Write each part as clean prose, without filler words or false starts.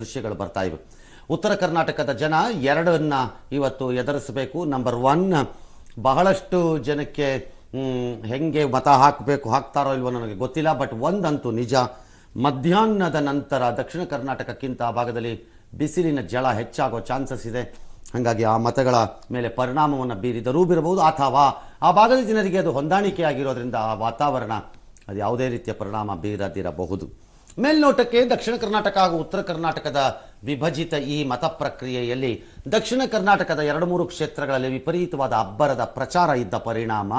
ದೃಶ್ಯಗಳು ಬರ್ತಾ ಇವೆ. ಉತ್ತರ ಕರ್ನಾಟಕದ ಜನ ಎರಡನ್ನ ಇವತ್ತು ಎದುರಿಸಬೇಕು. ನಂಬರ್ 1, ಬಹಳಷ್ಟು ಜನಕ್ಕೆ ಹೆಂಗೆ ಮತ ಹಾಕ್ತಾರೋ ಇಲ್ವೋ ನನಗೆ ಗೊತ್ತಿಲ್ಲ. ಬಟ್ ಒಂದಂತೂ ನಿಜ, ಮಧ್ಯಾಹ್ನದ ನಂತರ ದಕ್ಷಿಣ ಕರ್ನಾಟಕಕ್ಕಿಂತ ಆ ಭಾಗದಲ್ಲಿ ಬಿಸಿಲಿನ ಜಳ ಹೆಚ್ಚಾಗೋ ಚಾನ್ಸಸ್ ಇದೆ. ಹಾಗಾಗಿ ಆ ಮತಗಳ ಮೇಲೆ ಪರಿಣಾಮವನ್ನು ಬೀರಬಹುದು, ಅಥವಾ ಆ ಭಾಗದ ಜನರಿಗೆ ಅದು ಹೊಂದಾಣಿಕೆ ಆಗಿರೋದ್ರಿಂದ ಆ ವಾತಾವರಣ ಅದು ಯಾವುದೇ ರೀತಿಯ ಪರಿಣಾಮ ಬೀರದಿರಬಹುದು. ಮೇಲ್ನೋಟಕ್ಕೆ ದಕ್ಷಿಣ ಕರ್ನಾಟಕ ಹಾಗೂ ಉತ್ತರ ಕರ್ನಾಟಕದ ವಿಭಜಿತ ಈ ಮತ ಪ್ರಕ್ರಿಯೆಯಲ್ಲಿ ದಕ್ಷಿಣ ಕರ್ನಾಟಕದ 2-3 ಕ್ಷೇತ್ರಗಳಲ್ಲಿ ವಿಪರೀತವಾದ ಅಬ್ಬರದ ಪ್ರಚಾರ ಇದ್ದ ಪರಿಣಾಮ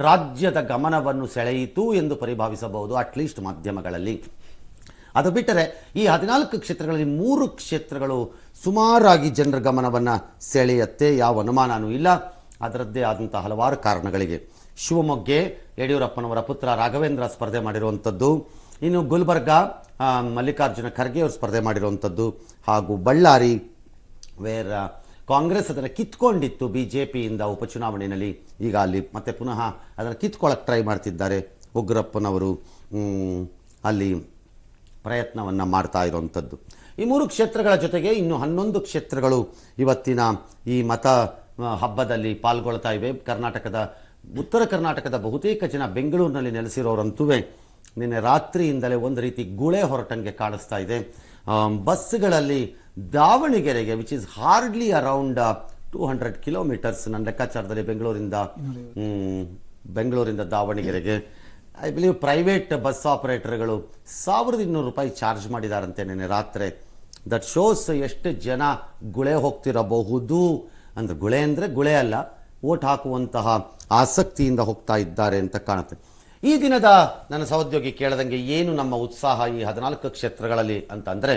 ರಾಜ್ಯದ ಗಮನವನ್ನು ಸೆಳೆಯಿತು ಎಂದು ಪರಿಭಾವಿಸಬಹುದು, ಅಟ್ಲೀಸ್ಟ್ ಮಾಧ್ಯಮಗಳಲ್ಲಿ. ಅದು ಬಿಟ್ಟರೆ ಈ 14 ಕ್ಷೇತ್ರಗಳಲ್ಲಿ 3 ಕ್ಷೇತ್ರಗಳು ಸುಮಾರಾಗಿ ಜನರ ಗಮನವನ್ನು ಸೆಳೆಯುತ್ತೆ, ಯಾವ ಅನುಮಾನವೂ ಇಲ್ಲ. ಅದರದ್ದೇ ಆದಂಥ ಹಲವಾರು ಕಾರಣಗಳಿಗೆ. ಶಿವಮೊಗ್ಗ ಯಡಿಯೂರಪ್ಪನವರ ಪುತ್ರ ರಾಘವೇಂದ್ರ ಸ್ಪರ್ಧೆ ಮಾಡಿರುವಂಥದ್ದು, ಇನ್ನು ಗುಲ್ಬರ್ಗ ಮಲ್ಲಿಕಾರ್ಜುನ ಖರ್ಗೆ ಅವರು ಸ್ಪರ್ಧೆ ಮಾಡಿರುವಂಥದ್ದು, ಹಾಗೂ ಬಳ್ಳಾರಿ ವೇರ್ ಕಾಂಗ್ರೆಸ್ ಅದನ್ನು ಕಿತ್ಕೊಂಡಿತ್ತು ಬಿಜೆಪಿಯಿಂದ ಉಪಚುನಾವಣೆಯಲ್ಲಿ. ಈಗ ಅಲ್ಲಿ ಮತ್ತೆ ಪುನಃ ಅದನ್ನು ಕಿತ್ಕೊಳ್ಳೋಕೆ ಟ್ರೈ ಮಾಡ್ತಿದ್ದಾರೆ ಉಗ್ರಪ್ಪನವರು, ಅಲ್ಲಿ ಪ್ರಯತ್ನವನ್ನು ಮಾಡ್ತಾ ಇರುವಂಥದ್ದು. ಈ 3 ಕ್ಷೇತ್ರಗಳ ಜೊತೆಗೆ ಇನ್ನು 11 ಕ್ಷೇತ್ರಗಳು ಇವತ್ತಿನ ಈ ಮತ ಹಬ್ಬದಲ್ಲಿ ಪಾಲ್ಗೊಳ್ತಾ ಇವೆ. ಉತ್ತರ ಕರ್ನಾಟಕದ ಬಹುತೇಕ ಜನ ಬೆಂಗಳೂರಿನಲ್ಲಿ ನೆಲೆಸಿರೋರಂತೂ ನಿನ್ನೆ ರಾತ್ರಿಯಿಂದಲೇ ಒಂದು ರೀತಿ ಗುಳೆ ಹೊರಟಂಗೆ ಕಾಣಿಸ್ತಾ ಇದೆ. ಬಸ್ಗಳಲ್ಲಿ ದಾವಣಗೆರೆಗೆ, which is hardly around 200 kilometres ನನ್ನ ಲೆಕ್ಕಾಚಾರದಲ್ಲಿ, ಬೆಂಗಳೂರಿಂದ ದಾವಣಗೆರೆಗೆ ಐ ಬಿಲೀವ್ ಪ್ರೈವೇಟ್ ಬಸ್ ಆಪರೇಟರ್ಗಳು 1200 ರೂಪಾಯಿ ಚಾರ್ಜ್ ಮಾಡಿದಾರಂತೆ ನಿನ್ನೆ ರಾತ್ರಿ. ದಟ್ ಶೋಸ್ ಎಷ್ಟು ಜನ ಗುಳೆ ಹೋಗ್ತಿರಬಹುದು. ಅಂದರೆ ಗುಳೆ ಅಂದರೆ ಗುಳೆ ಅಲ್ಲ, ವೋಟ್ ಹಾಕುವಂತಹ ಆಸಕ್ತಿಯಿಂದ ಹೋಗ್ತಾ ಇದ್ದಾರೆ ಅಂತ ಕಾಣುತ್ತೆ. ಈ ದಿನದ ನನ್ನ ಸಹೋದ್ಯೋಗಿ ಕೇಳದಂಗೆ ಏನು ನಮ್ಮ ಉತ್ಸಾಹ ಈ 14 ಕ್ಷೇತ್ರಗಳಲ್ಲಿ ಅಂತಂದರೆ,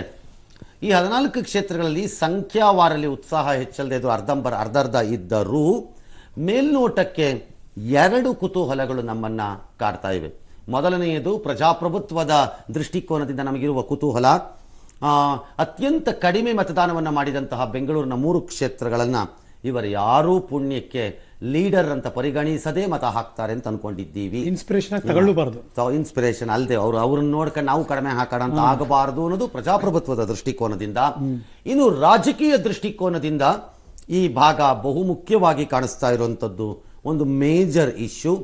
ಈ 14 ಕ್ಷೇತ್ರಗಳಲ್ಲಿ ಸಂಖ್ಯಾವಾರಲ್ಲಿ ಉತ್ಸಾಹ ಹೆಚ್ಚಲ್ಲದೆ ಇದು ಅರ್ಧರ್ಧ ಇದ್ದರೂ ಮೇಲ್ನೋಟಕ್ಕೆ 2 ಕುತೂಹಲಗಳು ನಮ್ಮನ್ನು ಕಾಡ್ತಾ ಇವೆ. ಮೊದಲನೆಯದು ಪ್ರಜಾಪ್ರಭುತ್ವದ ದೃಷ್ಟಿಕೋನದಿಂದ ನಮಗಿರುವ ಕುತೂಹಲ. ಅತ್ಯಂತ ಕಡಿಮೆ ಮತದಾನವನ್ನು ಮಾಡಿದಂತಹ ಬೆಂಗಳೂರಿನ 3 ಕ್ಷೇತ್ರಗಳನ್ನು ಇವರು ಯಾರೂ ಪುಣ್ಯಕ್ಕೆ ಲೀಡರ್ ಅಂತ ಪರಿಗಣಿಸದೆ ಮತ ಹಾಕ್ತಾರೆ ಅಂತ ಅನ್ಕೊಂಡಿದ್ದೀವಿ. ಇನ್ಸ್ಪಿರೇಷನ್ ಅಲ್ಲದೆ ಅವ್ರನ್ನ ನೋಡ್ಕೊಂಡು ನಾವು ಕಡಿಮೆ ಹಾಕೋಣ ಅಂತ ಆಗಬಾರದು ಅನ್ನೋದು ಪ್ರಜಾಪ್ರಭುತ್ವದ ದೃಷ್ಟಿಕೋನದಿಂದ. ಇನ್ನು ರಾಜಕೀಯ ದೃಷ್ಟಿಕೋನದಿಂದ ಈ ಭಾಗ ಬಹುಮುಖ್ಯವಾಗಿ ಕಾಣಿಸ್ತಾ ಇರುವಂಥದ್ದು ಒಂದು ಮೇಜರ್ ಇಶ್ಯೂ.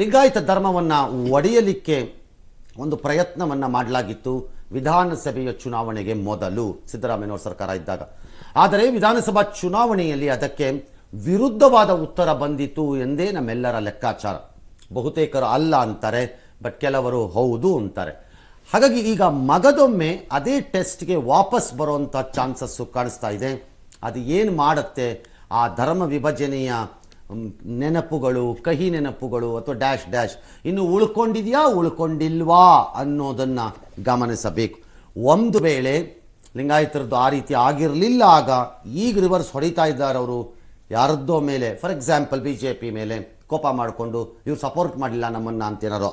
ಲಿಂಗಾಯತ ಧರ್ಮವನ್ನು ಒಡೆಯಲಿಕ್ಕೆ ಒಂದು ಪ್ರಯತ್ನವನ್ನು ಮಾಡಲಾಗಿತ್ತು ವಿಧಾನಸಭೆಯ ಚುನಾವಣೆಗೆ ಮೊದಲು ಸಿದ್ದರಾಮಯ್ಯನವರ ಸರ್ಕಾರ ಇದ್ದಾಗ. ಆದರೆ ವಿಧಾನಸಭಾ ಚುನಾವಣೆಯಲ್ಲಿ ಅದಕ್ಕೆ ವಿರುದ್ಧವಾದ ಉತ್ತರ ಬಂದಿತು ಎಂದೇ ನಮ್ಮೆಲ್ಲರ ಲೆಕ್ಕಾಚಾರ. ಬಹುತೇಕರು ಅಲ್ಲ ಅಂತಾರೆ, ಬಟ್ ಕೆಲವರು ಹೌದು ಅಂತಾರೆ. ಹಾಗಾಗಿ ಈಗ ಮಗದೊಮ್ಮೆ ಅದೇ ಟೆಸ್ಟ್ಗೆ ವಾಪಸ್ ಬರುವಂಥ ಚಾನ್ಸಸ್ಸು ಕಾಣಿಸ್ತಾ ಇದೆ. ಅದು ಏನು ಮಾಡುತ್ತೆ, ಆ ಧರ್ಮ ವಿಭಜನೆಯ ನೆನಪುಗಳು, ಕಹಿ ನೆನಪುಗಳು ಅಥವಾ ಡ್ಯಾಶ್ ಇನ್ನು ಉಳ್ಕೊಂಡಿಲ್ವಾ ಅನ್ನೋದನ್ನು ಗಮನಿಸಬೇಕು. ಒಂದು ವೇಳೆ ಲಿಂಗಾಯತರದ್ದು ಆ ರೀತಿ ಆಗಿರಲಿಲ್ಲ, ಆಗ ಈಗ ರಿವರ್ಸ್ ಹೊಡಿತಾ ಇದ್ದಾರೆ ಅವರು ಯಾರದ್ದೋ ಮೇಲೆ, ಫಾರ್ ಎಕ್ಸಾಂಪಲ್ ಬಿಜೆಪಿ ಮೇಲೆ ಕೋಪ ಮಾಡಿಕೊಂಡು ಇವ್ರು ಸಪೋರ್ಟ್ ಮಾಡಲಿಲ್ಲ ನಮ್ಮನ್ನು ಅಂತೇನಾರೋ